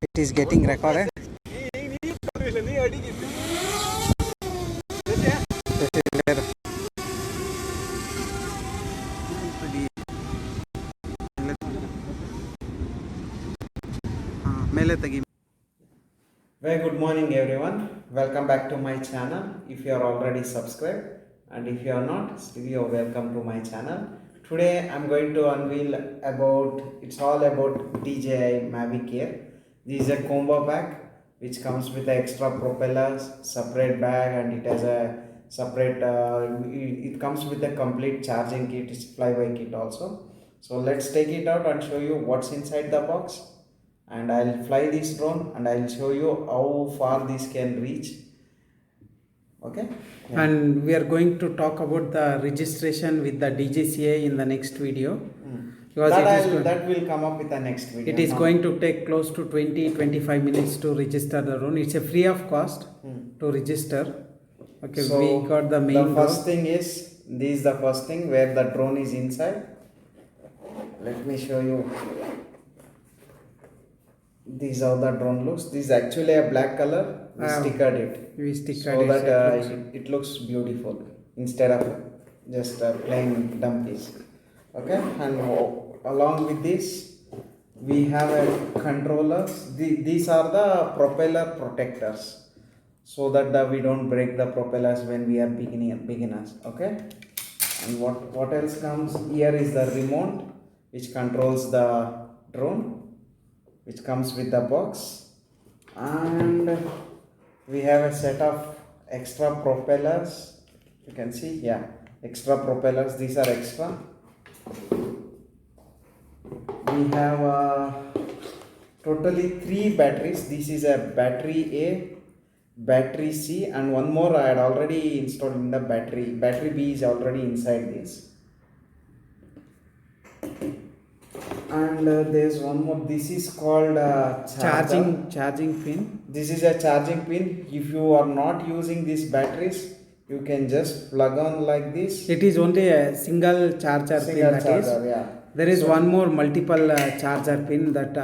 It is getting recorded. Very good morning everyone. Welcome back to my channel. If you are already subscribed and if you are not, still you are welcome to my channel. Today I'm going to unveil about, it's all about DJI Mavic Air. This is a combo bag which comes with the extra propellers, separate bag, and it has a separate, it comes with a complete charging kit, it's flyby kit also. So let's take it out and show you what's inside the box, and I'll fly this drone and I'll show you how far this can reach. Okay. Yeah. And we are going to talk about the registration with the DJCA in the next video. Because that will come up with the next video. It is going to take close to 20-25 minutes to register the drone. It's a free of cost to register. Okay, so we got the main. The first thing is, this is the first thing where the drone is inside. Let me show you. This is how the drone looks. This is actually a black color. We stickered it. We stickered so it. That it looks beautiful instead of just plain dumb piece. Okay, and along with this we have a controllers. These are the propeller protectors, so that we don't break the propellers when we are beginners. Okay, and what else comes here is the remote which controls the drone, which comes with the box, and we have a set of extra propellers. You can see, yeah, extra propellers. These are extra. We have totally 3 batteries. This is a battery A, battery C, and one more I had already installed in the battery. Battery B is already inside this. And there's one more. This is called charging pin. This is a charging pin. If you are not using these batteries, you can just plug on like this. It is only a single charger pin. Yeah. There is one more multiple charger pin that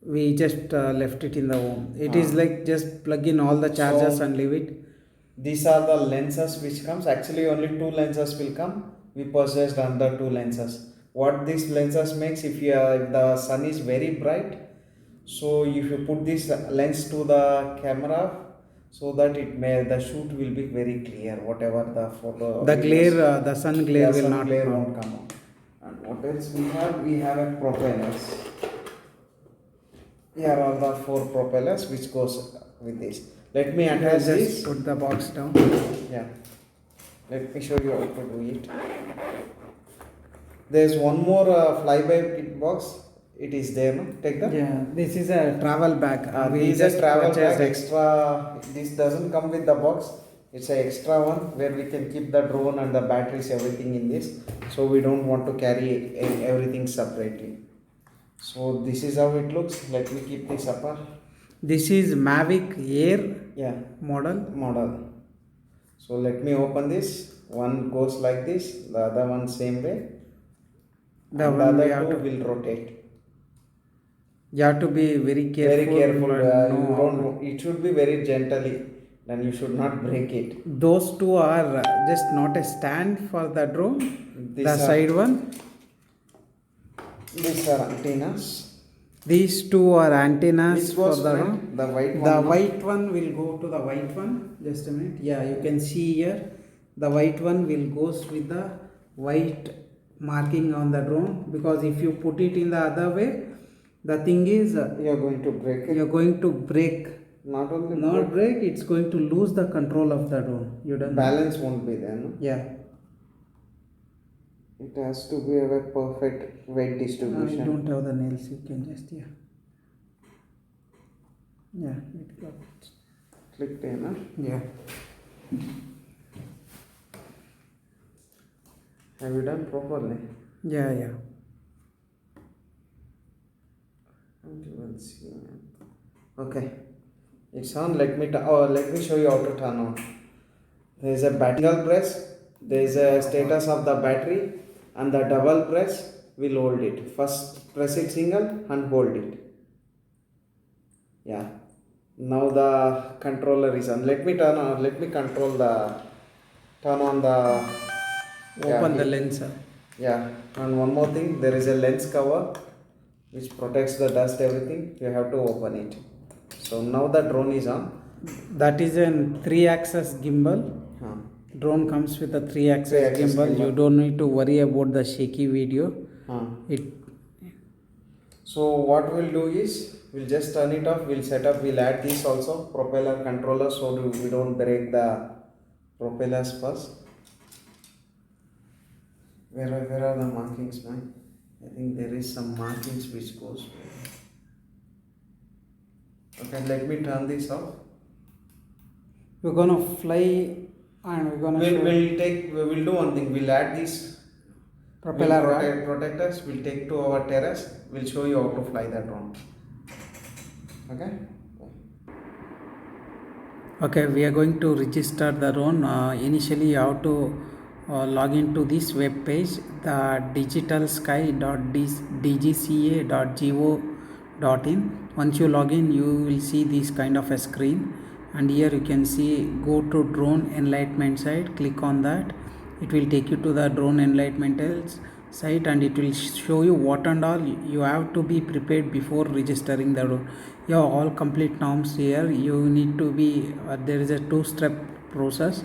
we just left it in the home. It is like just plug in all the chargers and leave it. These are the lenses which comes. Actually only 2 lenses will come. We purchased another 2 lenses. What these lenses makes, if the sun is very bright, so if you put this lens to the camera, so that the shoot will be very clear, whatever the photo. The glare, the sun glare will not won't come out. And what else we have? We have a propellers. Here are the 4 propellers which goes with this. Let me attach this. Put the box down. Yeah. Let me show you how to do it. There's one more flyby kit box. It is there, no? Take that. Yeah, this is a travel bag. This is a travel bag extra. This doesn't come with the box. It's an extra one where we can keep the drone and the batteries, everything in this. So we don't want to carry everything separately. So this is how it looks. Let me keep this apart. This is Mavic Air model. So let me open this. One goes like this, the other one same way. The other 2 will rotate. You have to be very careful. Very careful. It should be very gently. Then you should not break it. Those 2 are just not a stand for the drone. The side one. These are antennas. These 2 are antennas for the drone. The white one. The white one will go to the white one. Just a minute. Yeah, you can see here. The white one will goes with the white marking on the drone, because if you put it in the other way, the thing is you are going to break it. You are going to break. Not break. It's going to lose the control of the drone. You don't. Balance won't be there. No? Yeah. It has to be a perfect weight distribution. I don't have the nails. You can just it got it. Click there, no? Yeah. Have you done properly? Yeah. Okay, it's on. Let me show you how to turn on. There is a single press. There is a status of the battery, and the double press will hold it. First press it single and hold it. Yeah. Now the controller is on. Let me turn on. Let me turn on the. Open the Here. lens. Yeah. And one more thing, there is a lens cover which protects the dust, everything. You have to open it. So now the drone is on. That is a 3-axis gimbal. Huh. Drone comes with a 3-axis Three-axis gimbal. You gimbal. don't need to worry about the shaky video. Huh. It So what we'll do is we'll just turn it off. We'll set up. We'll add this also propeller controller so we don't break the propellers first. Where are the markings, man? I think there is some markings which goes. Okay, let me turn this off. we're gonna fly and we're gonna show We'll do one thing. We'll add these propeller guard. protectors. We'll take to our terrace. We'll show you how to fly the drone. Okay. Okay, we are going to register the drone. Initially, you have to log into this web page, the digitalsky.dgca.go.in. Once you log in, you will see this kind of a screen, and here you can see go to drone enlightenment site. Click on that. It will take you to the drone enlightenment site, and it will show you what and all you have to be prepared before registering the drone. You have all complete norms here. You need to be there is a 2-step process.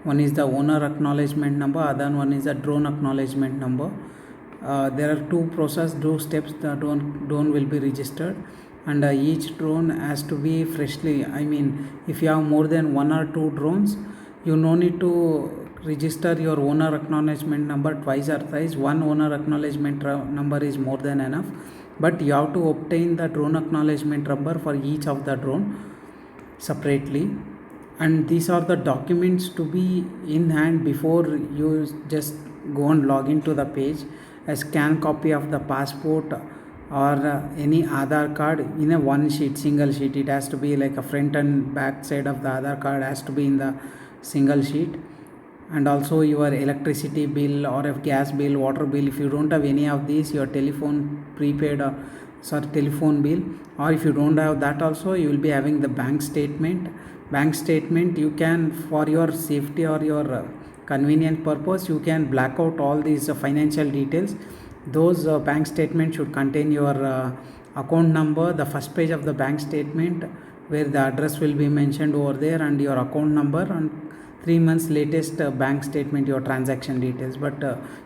One is the owner acknowledgement number, other one is the drone acknowledgement number. There are two steps. The drone will be registered, and each drone has to be freshly, I mean, if you have more than 1 or 2 drones, you no need to register your owner acknowledgement number twice or thrice. One owner acknowledgement number is more than enough, but you have to obtain the drone acknowledgement number for each of the drone separately, and these are the documents to be in hand before you just go and log into the page. A scan copy of the passport or any Aadhaar card in a one sheet, single sheet. It has to be like a front and back side of the Aadhaar card has to be in the single sheet, and also your electricity bill or a gas bill, water bill. If you don't have any of these, your telephone prepaid or telephone bill, or if you don't have that also, you will be having the bank statement. You can, for your safety or your convenient purpose, you can black out all these financial details. Those bank statements should contain your account number, the first page of the bank statement where the address will be mentioned over there, and your account number, and 3 months latest bank statement, your transaction details. But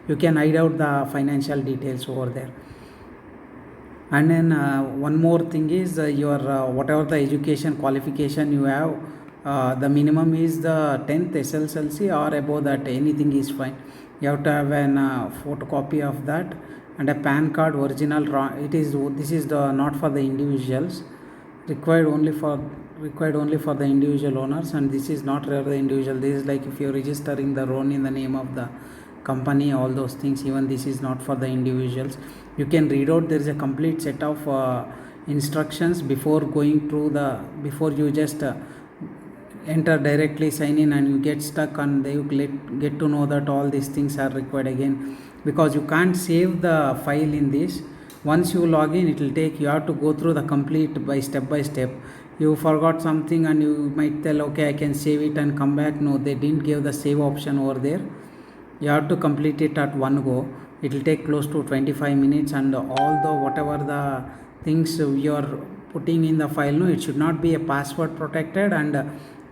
you can hide out the financial details over there. And then one more thing is your whatever the education qualification you have, the minimum is the 10th SSLC or above that, anything is fine. You have to have an photocopy of that, and a PAN card original. This is the not for the individuals, required only for the individual owners, and this is not for the individual. This is like if you're registering the loan in the name of the company, all those things. Even this is not for the individuals. You can read out, there is a complete set of instructions before going through before you just enter directly, sign in, and you get stuck, and you get to know that all these things are required again, because you can't save the file in this. Once you log in, it will take, you have to go through the complete by step. You forgot something and you might tell, okay, I can save it and come back. No, they didn't give the save option over there. You have to complete it at one go. It will take close to 25 minutes, and all the whatever the things you are putting in the file, no, it should not be a password protected, and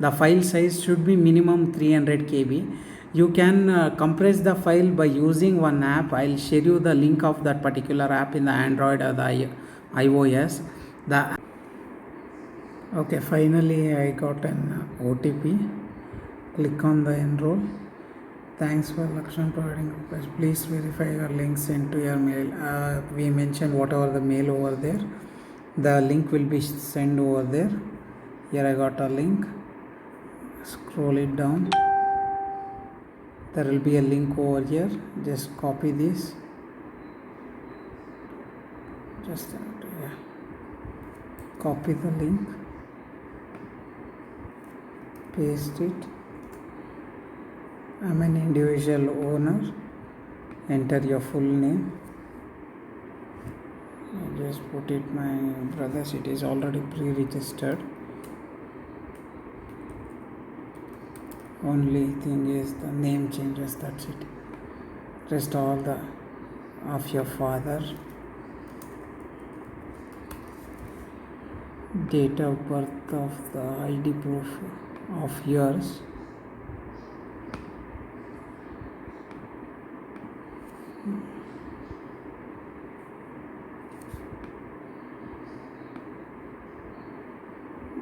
the file size should be minimum 300 KB. You can compress the file by using one app. I'll share you the link of that particular app in the Android or the iOS. Okay, finally I got an OTP. Click on the enroll. Thanks for Lakshman providing request. Please verify your link sent to your mail. We mentioned whatever the mail over there. The link will be sent over there. Here I got a link. Scroll it down. There will be a link over here. Just copy this. Copy the link. Paste it. I'm an individual owner. Enter your full name. just put it my brothers, it is already pre-registered. Only thing is the name changes, that's it. Rest all the of your father, date of birth of the ID proof of yours,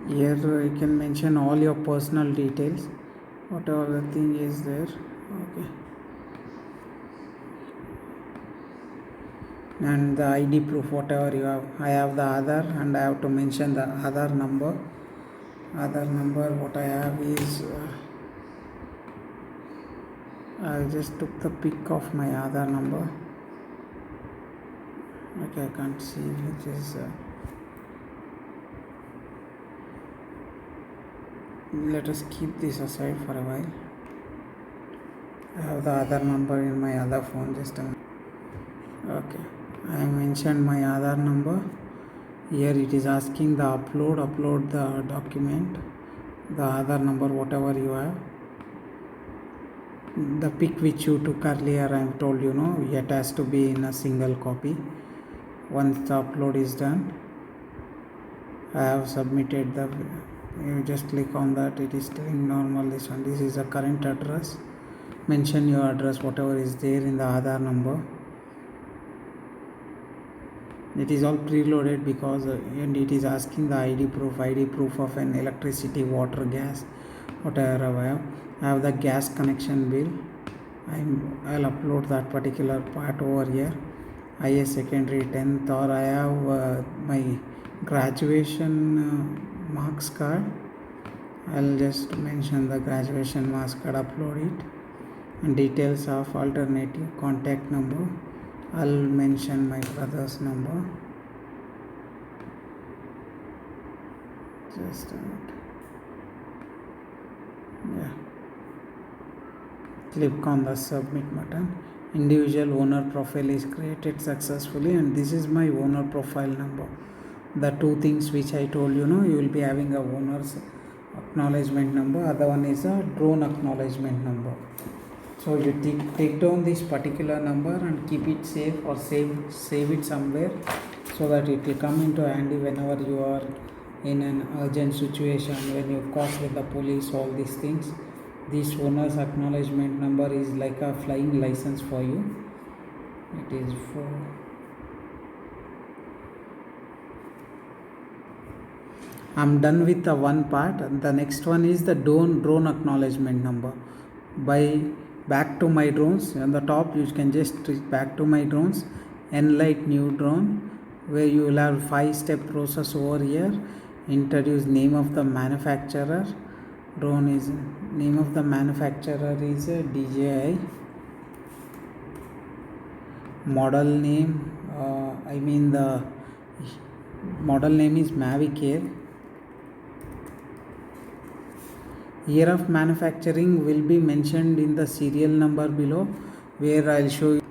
here you can mention all your personal details, whatever the thing is there. Okay, and the ID proof whatever you have. I have the Aadhaar and I have to mention the Aadhaar number. Aadhaar number what I have is I just took the pic of my Aadhaar number. Okay, I can't see which is let us keep this aside for a while. I have the Aadhaar number in my other phone, just a minute. Okay, I mentioned my Aadhaar number. Here it is asking the upload the document, the Aadhaar number whatever you have. The pic which you took earlier, I have told you, no, it has to be in a single copy. Once the upload is done, I have submitted the, you just click on that, it is telling normal this one. This is the current address. Mention your address whatever is there in the Aadhaar number. It is all preloaded because and it is asking the ID proof of an electricity, water, gas, whatever I have. I have the gas connection bill. I'll upload that particular part over here. IA secondary 10th, or I have my graduation marks card. I'll just mention the graduation marks card, upload it, and details of alternative contact number. I'll mention my brother's number. Just a minute. Yeah. Click on the submit button. Individual owner profile is created successfully, and this is my owner profile number. The two things which I told you, you will be having a owner's acknowledgement number, other one is a drone acknowledgement number. So you take down this particular number and keep it safe, or save it somewhere, so that it will come into handy whenever you are in an urgent situation, when you cross with the police, all these things. This owner's acknowledgement number is like a flying license for you. It is for I'm done with the one part. The next one is the drone acknowledgement number. By back to my drones, on the top you can just click back to my drones, Enlight new drone, where you will have 5-step process over here. Introduce name of the manufacturer. Drone is name of the manufacturer is DJI. Model name, the model name is Mavic Air. Year of manufacturing will be mentioned in the serial number below, where I'll show you.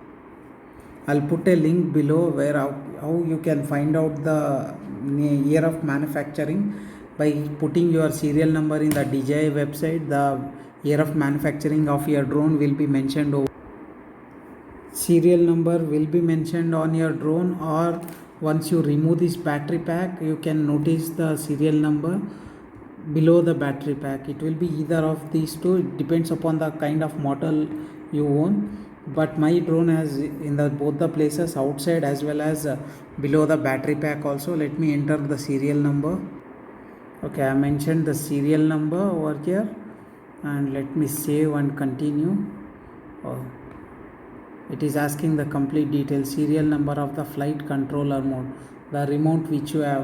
I'll put a link below where how you can find out the year of manufacturing. By putting your serial number in the DJI website, the year of manufacturing of your drone will be mentioned over. Serial number will be mentioned on your drone, or once you remove this battery pack, you can notice the serial number below the battery pack. It will be either of these two, it depends upon the kind of model you own, but my drone has in the both the places, outside as well as below the battery pack also. Let me enter the serial number. Okay, I mentioned the serial number over here, and let me save and continue. It is asking the complete details. Serial number of the flight controller mode, the remote which you have,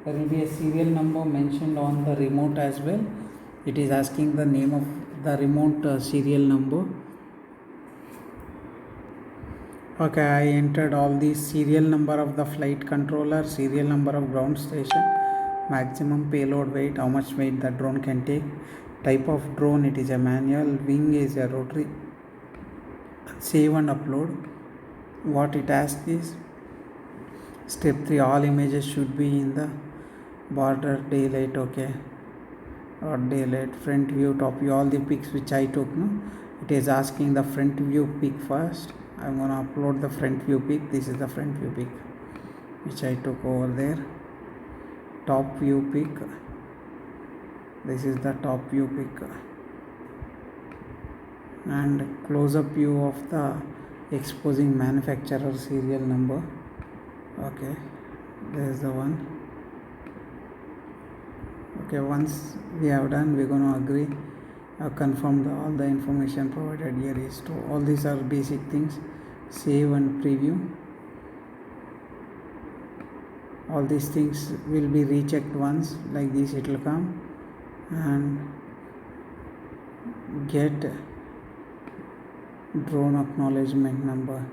there will be a serial number mentioned on the remote as well. It is asking the name of the remote serial number. Okay, I entered all these: serial number of the flight controller, serial number of ground station, maximum payload weight, how much weight the drone can take, type of drone, it is a manual, wing is a rotary. Save and upload. What it asks is Step 3, all images should be in the border daylight. Okay, or daylight, front view, top view, all the pics which I took. No, it is asking the front view pic first. I'm gonna upload the front view pic. This is the front view pic which I took over there. Top view pic, this is the top view pic, and close up view of the exposing manufacturer serial number. Okay, there's the one. Okay, once we have done, we're going to agree, confirm all the information provided here is to all these are basic things. Save and preview. All these things will be rechecked once, like this it will come, and get drone acknowledgement number.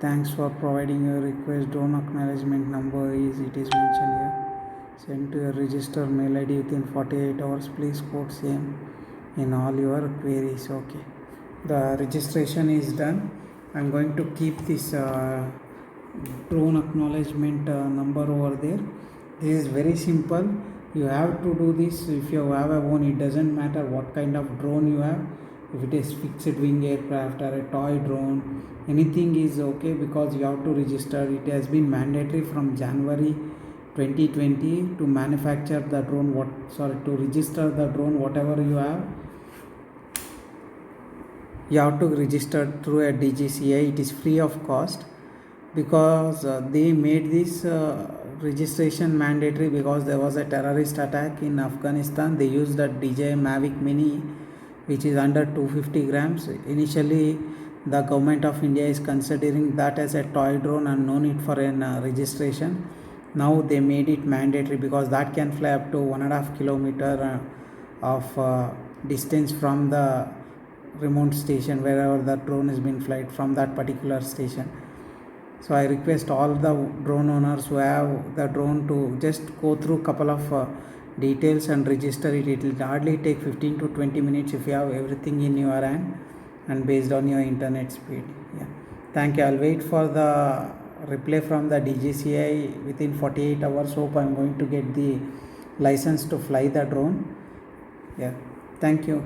Thanks for providing your request. Drone acknowledgement number is, it is mentioned here, send to your registered mail ID within 48 hours. Please quote same in all your queries. Okay, the registration is done. I'm going to keep this drone acknowledgement number over there. This is very simple. You have to do this if you have a own. It doesn't matter what kind of drone you have. If it is fixed wing aircraft or a toy drone, anything is okay, because you have to register. It has been mandatory from January 2020 to manufacture the drone, to register the drone, whatever you have, you have to register through a DGCA. It is free of cost, because they made this registration mandatory because there was a terrorist attack in Afghanistan. They used that DJI Mavic Mini, which is under 250 grams. Initially, the government of India is considering that as a toy drone and no need for an registration. Now they made it mandatory, because that can fly up to 1.5 kilometer of distance from the remote station, wherever the drone has been flight from that particular station. So I request all the drone owners who have the drone to just go through couple of details and register it. It will hardly take 15 to 20 minutes if you have everything in your hand and based on your internet speed. Yeah, thank you. I'll wait for the reply from the DGCA within 48 hours. Hope I'm going to get the license to fly the drone. Yeah, thank you.